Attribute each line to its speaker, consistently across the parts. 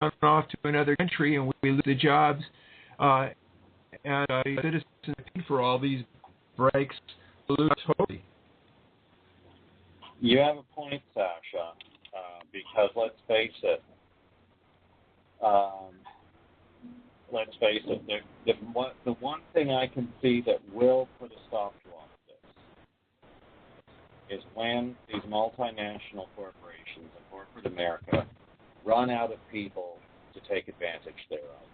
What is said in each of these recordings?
Speaker 1: off to another country and we lose the jobs, and citizens pay for all these breaks. Totally.
Speaker 2: You have a point, Sasha, because let's face it, the one thing I can see that will put a stop to all of this is when these multinational corporations and corporate America run out of people to take advantage thereof.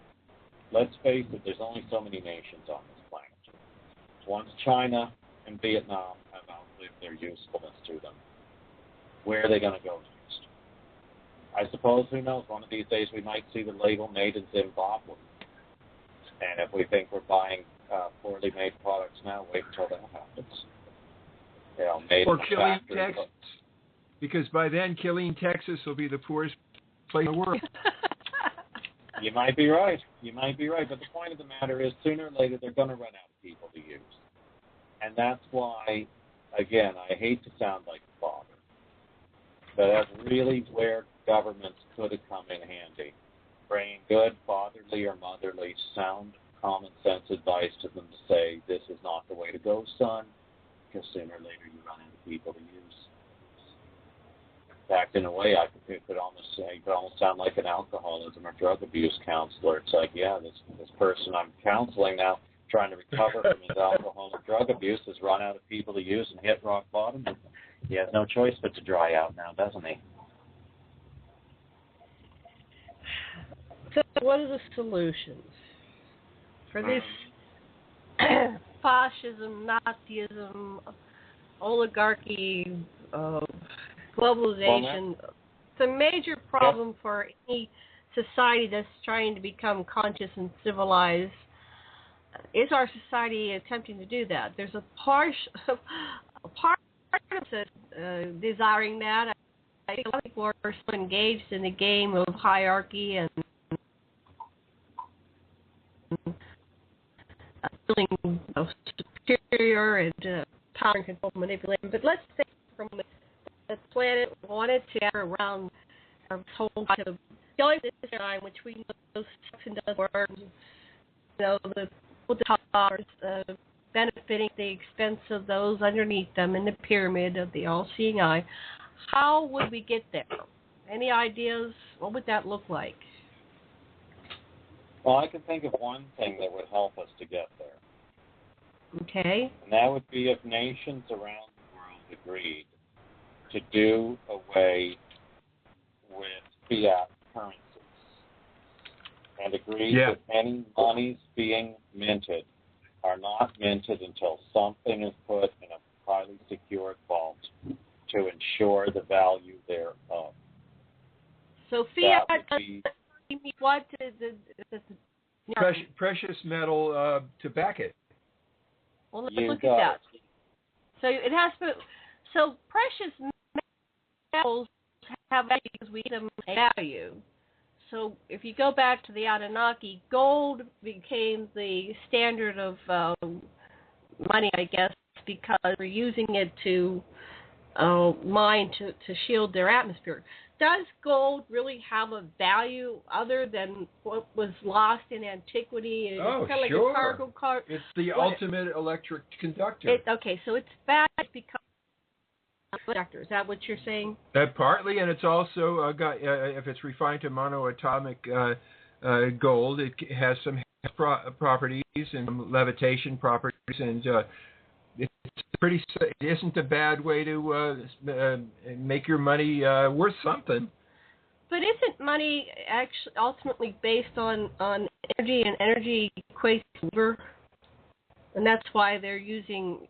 Speaker 2: Let's face it, there's only so many nations on this planet. Once China and Vietnam have outlived their usefulness to them, where are they going to go next? I suppose, who knows, one of these days we might see the label made in Zimbabwe. And if we think we're buying poorly made products now, wait until that happens. You know, made
Speaker 1: or
Speaker 2: in
Speaker 1: Killeen,
Speaker 2: factory.
Speaker 1: Texas, because by then Killeen, Texas will be the poorest place in the world.
Speaker 2: You might be right. But the point of the matter is, sooner or later, they're going to run out of people to use. And that's why, again, I hate to sound like a father, but that's really where governments could have come in handy, bringing good fatherly or motherly, sound, common sense advice to them to say, this is not the way to go, son, because sooner or later you run into people to use. In fact, in a way, it could almost sound like an alcoholism or drug abuse counselor. It's like, yeah, this person I'm counseling now, trying to recover from his alcohol or drug abuse, has run out of people to use and hit rock bottom. He has no choice but to dry out now, doesn't he?
Speaker 3: So what are the solutions for this fascism, Nazism, oligarchy, globalization? It's a major problem for any society that's trying to become conscious and civilized. Is our society attempting to do that? There's a part of it desiring that. I think a lot of people are still engaged in the game of hierarchy and feeling superior and power and control manipulation. But let's say from the planet wanted to gather around our whole of the time, which we know section does work, the top are benefiting at the expense of those underneath them in the pyramid of the all-seeing eye. How would we get there? Any ideas? What would that look like?
Speaker 2: Well, I can think of one thing that would help us to get there.
Speaker 3: Okay.
Speaker 2: And that would be if nations around the world agreed to do away with fiat currencies and agreed that any monies being minted are not minted until something is put in a highly secured vault to ensure the value thereof.
Speaker 3: So fiat what is the
Speaker 1: precious metal to back it.
Speaker 3: Well, let's look at that. So it has to. So precious metals have value because we give them a value. So if you go back to the Anunnaki, gold became the standard of money, I guess, because we're using it to mine to shield their atmosphere. Does gold really have a value other than what was lost in antiquity? It's kind of
Speaker 1: sure.
Speaker 3: Like a cargo car.
Speaker 1: It's the ultimate electric conductor.
Speaker 3: Okay, so it's bad because conductor. Is that what you're saying?
Speaker 1: Partly, and it's also got if it's refined to monoatomic gold, it has some properties and levitation properties, and it's pretty. It isn't a bad way to make your money worth something.
Speaker 3: But isn't money actually ultimately based on energy, and energy equates to labor? And that's why they're using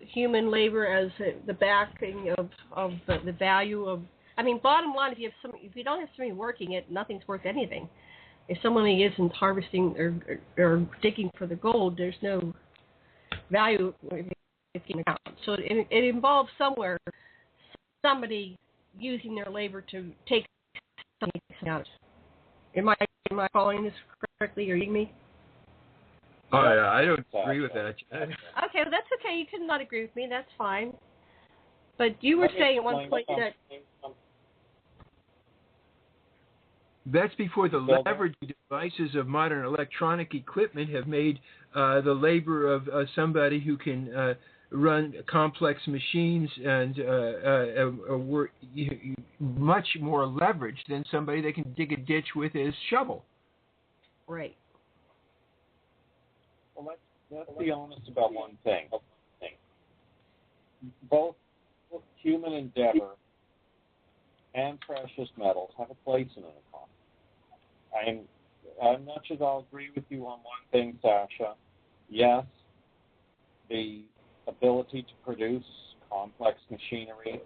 Speaker 3: human labor as the backing of the value of. I mean, bottom line, if you don't have somebody working it, nothing's worth anything. If somebody isn't harvesting or digging for the gold, there's no value. So it involves somewhere somebody using their labor to take something out. Am I following this correctly? Are you reading me?
Speaker 1: Oh, yeah, I don't agree with that.
Speaker 3: Okay, well, that's okay. You can not agree with me. That's fine. But you were saying at one point that.
Speaker 1: That's before the leveraged devices of modern electronic equipment have made the labor of somebody who can run complex machines and much more leveraged than somebody that can dig a ditch with his shovel.
Speaker 3: Right.
Speaker 2: Well, let's be honest about one thing. Both human endeavor and precious metals have a place in an economy. I'm not sure I'll agree with you on one thing, Sasha. Yes, the ability to produce complex machinery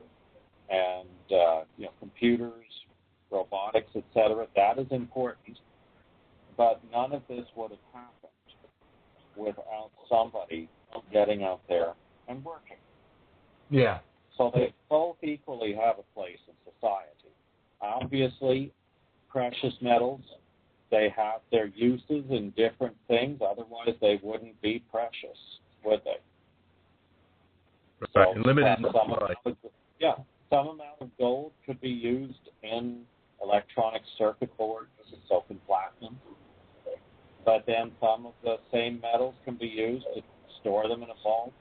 Speaker 2: and computers, robotics, etc., that is important. But none of this would have happened without somebody getting out there and working.
Speaker 1: Yeah.
Speaker 2: So they both equally have a place in society. Obviously, precious metals, they have their uses in different things. Otherwise, they wouldn't be precious, would they?
Speaker 1: Right.
Speaker 2: So
Speaker 1: Limited
Speaker 2: supply. Some amount of gold could be used in electronic circuit boards, so can platinum. But then some of the same metals can be used to store them in a vault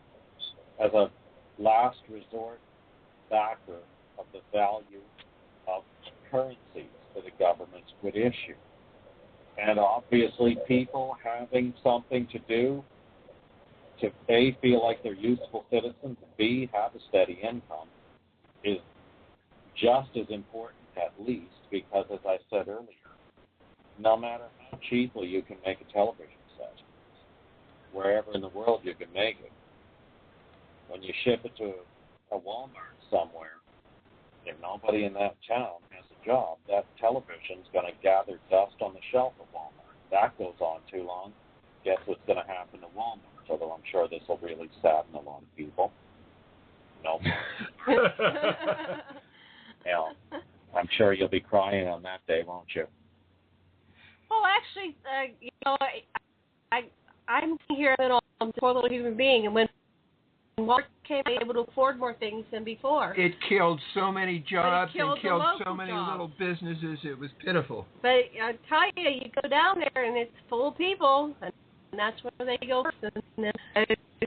Speaker 2: as a last resort backer of the value of currencies that the governments would issue. And obviously people having something to do to A, feel like they're useful citizens, and B, have a steady income is just as important at least because, as I said earlier, no matter how cheaply you can make a television set, wherever in the world you can make it, when you ship it to a Walmart somewhere, if nobody in that town has a job, that television's going to gather dust on the shelf of Walmart. That goes on too long. Guess what's going to happen to Walmart? Although I'm sure this will really sadden a lot of people. No. I'm sure you'll be crying on that day, won't you?
Speaker 3: Well, actually, I'm here as a poor little human being, and when Walmart came, I was able to afford more things than before.
Speaker 1: It killed so many jobs and killed so many
Speaker 3: jobs.
Speaker 1: little businesses. It was pitiful.
Speaker 3: But I tell you go down there and it's full of people, and that's where they go first. And then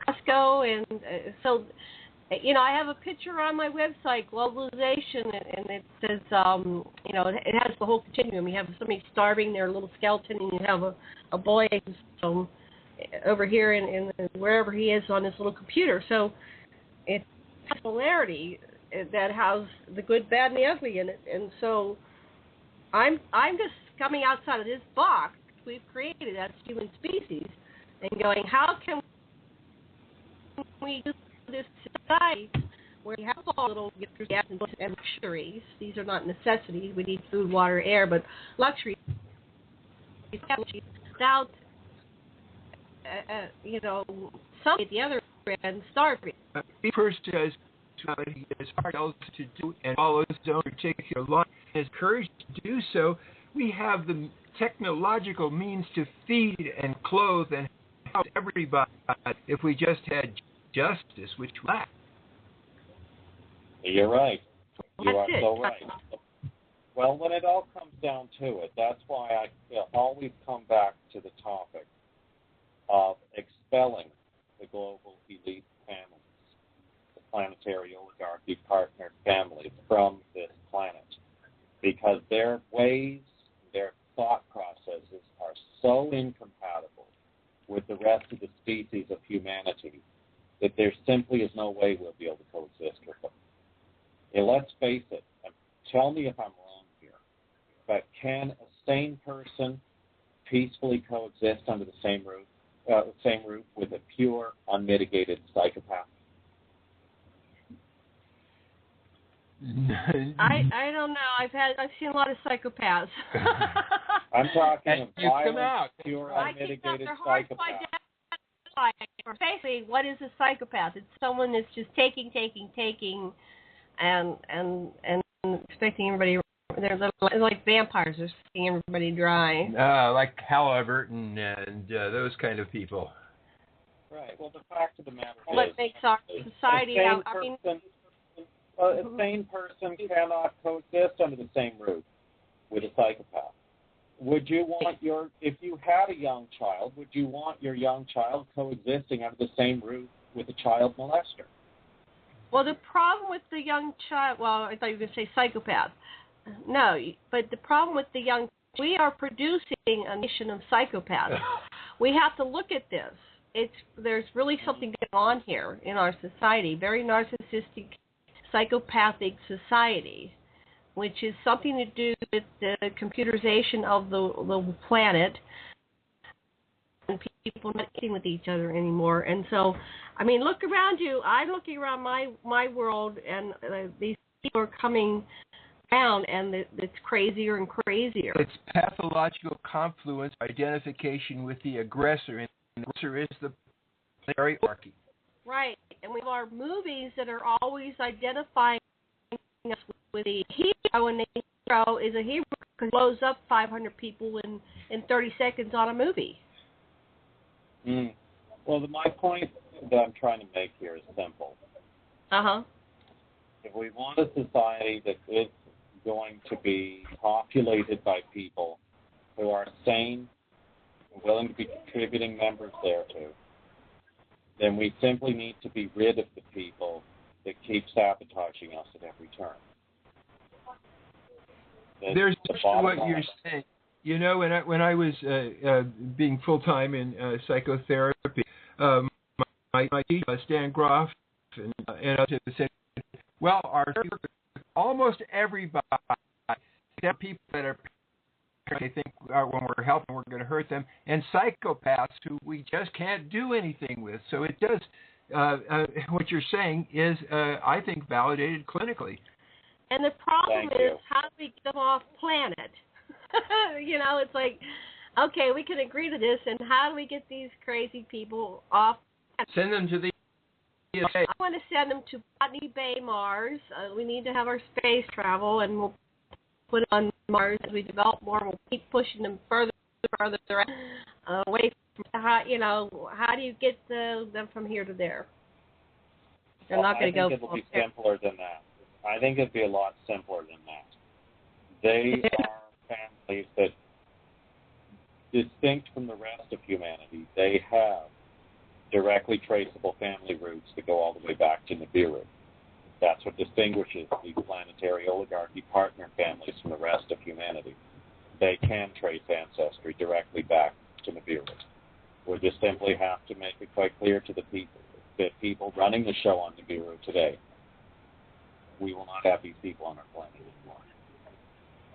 Speaker 3: Costco, and so, I have a picture on my website, Globalization, and it says, it has the whole continuum. You have somebody starving, they're a little skeleton, and you have a boy over here in wherever he is on his little computer. So it's a polarity that has the good, bad, and the ugly in it. And so I'm just coming outside of this box we've created as human species and going, how can we do this society where we have all little gas and luxuries? These are not necessities. We need food, water, air, but luxuries without some at the other end starving.
Speaker 1: The person has hard else to do and follows his own particular law and has courage to do so. We have the technological means to feed and clothe and help everybody if we just had justice, which we lack.
Speaker 2: You're right. You are so right. Well, when it all comes down to it, that's why I always come back to the topic of expelling the global elite families, the planetary oligarchy partner families from this planet, because their ways, their thought processes are so incompatible with the rest of the species of humanity that there simply is no way we'll be able to coexist with them. And let's face it, and tell me if I'm wrong here, but can a sane person peacefully coexist under the same roof with a pure, unmitigated psychopath?
Speaker 3: I don't know. I've seen a lot of psychopaths.
Speaker 2: I'm talking of
Speaker 1: violent,
Speaker 2: pure, unmitigated psychopath.
Speaker 3: Basically, what is a psychopath? It's someone that's just taking, and expecting everybody. They're like vampires. They're sucking everybody dry.
Speaker 1: Like Halliburton and those kind of people.
Speaker 2: Right. Well, the fact of the matter is,
Speaker 3: what makes our society?
Speaker 2: A sane person cannot coexist under the same roof with a psychopath. Would you want if you had a young child, would you want your young child coexisting under the same roof with a child molester?
Speaker 3: Well, the problem with the young child, well, I thought you were going to say psychopath. No, but the problem with the young, we are producing a nation of psychopaths. We have to look at this. There's really something going on here in our society, very narcissistic, psychopathic society, which is something to do with the computerization of the planet and people not getting with each other anymore. And so, I mean, look around you. I'm looking around my world, and these people are coming down, and it's crazier and crazier.
Speaker 1: It's pathological confluence, identification with the aggressor, and the aggressor is the planetary oligarchy.
Speaker 3: Right, and we have our movies that are always identifying us with the hero, and the hero is a hero because he blows up 500 people in 30 seconds on a movie.
Speaker 2: Well, my point that I'm trying to make here is simple. If we want a society that is going to be populated by people who are sane and willing to be contributing members thereto, then we simply need to be rid of the people that keep sabotaging us at every turn.
Speaker 1: There's what you're saying. You know, when I was being full-time in psychotherapy, my teacher, Stan Groff, and others said, well, almost everybody, except people that are they think when we're helping, we're going to hurt them, and psychopaths who we just can't do anything with. So it does, what you're saying is, I think, validated clinically.
Speaker 3: And the problem is, how do we get them off planet? You know, it's like, okay, we can agree to this, and how do we get these crazy people off planet?
Speaker 1: Send them to the...
Speaker 3: I want to send them to Botany Bay, Mars. We need to have our space travel, and we'll put it on Mars as we develop more. We'll keep pushing them further away from, how do you get them from here to there? They're not going to go.
Speaker 2: I think it'll be simpler than that. I think it'd be a lot simpler than that. They are families that, distinct from the rest of humanity, they have directly traceable family roots that go all the way back to Nibiru. That's what distinguishes the planetary oligarchy partner families from the rest of humanity. They can trace ancestry directly back to Nibiru. We just simply have to make it quite clear to the people running the show on Nibiru today, we will not have these people on our planet anymore.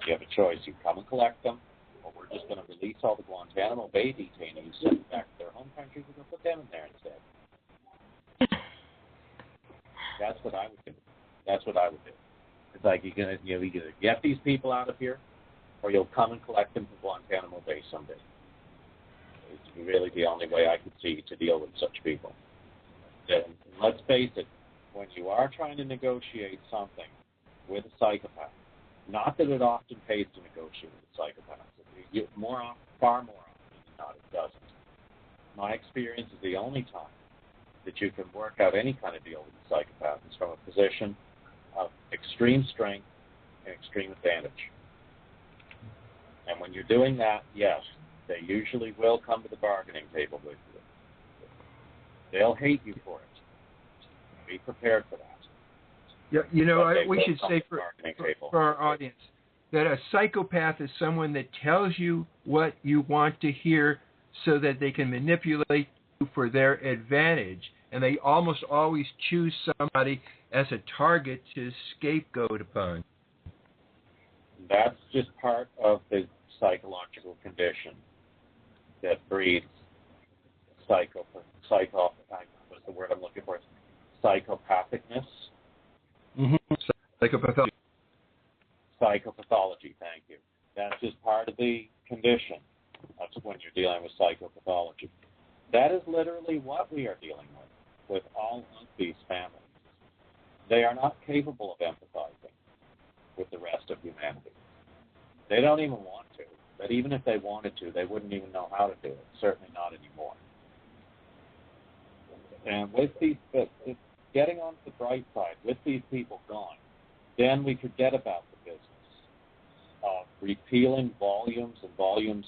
Speaker 2: You have a choice. You come and collect them, or we're just going to release all the Guantanamo Bay detainees, send them back to their home countries, and we'll put them in there instead. That's what I would do. That's what I would do. It's like you're going to either get these people out of here, or you'll come and collect them from Guantanamo Bay someday. It's really the only way I could see to deal with such people. And let's face it, when you are trying to negotiate something with a psychopath, not that it often pays to negotiate with a psychopath, far more often than not, it doesn't. My experience is the only time that you can work out any kind of deal with a psychopath is from a position of extreme strength and extreme advantage. And when you're doing that, yes, they usually will come to the bargaining table with you. They'll hate you for it. Be prepared for that.
Speaker 1: Yeah, we should say for our audience that a psychopath is someone that tells you what you want to hear so that they can manipulate you for their advantage. And they almost always choose somebody as a target to scapegoat upon.
Speaker 2: That's just part of the psychological condition that breeds what's the word I'm looking for? Psychopathicness.
Speaker 1: Mm-hmm. Psychopathology.
Speaker 2: Psychopathology, thank you. That's just part of the condition. That's when you're dealing with psychopathology. That is literally what we are dealing with all of these families. They are not capable of empathizing with the rest of humanity. They don't even want to. But even if they wanted to, they wouldn't even know how to do it. Certainly not anymore. And with these, getting on the bright side, with these people gone, then we forget about the business of repealing volumes and volumes